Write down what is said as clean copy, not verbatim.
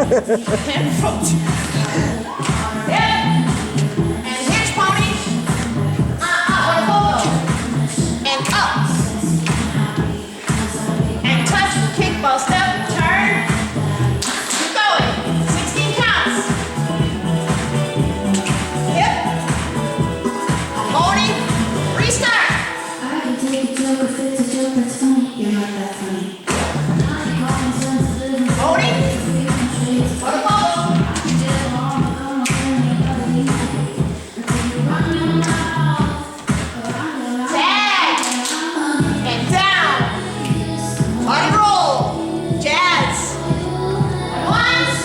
And foot. Yep. And hitch pony. And up. And touch, kickball step, turn. Keep going. 16 counts. Hip. Pony. Restart. I can take a joke if it's a joke that's funny. You're not that funny. Pony. What a ball. Tag. And down. On roll. Jazz. Once.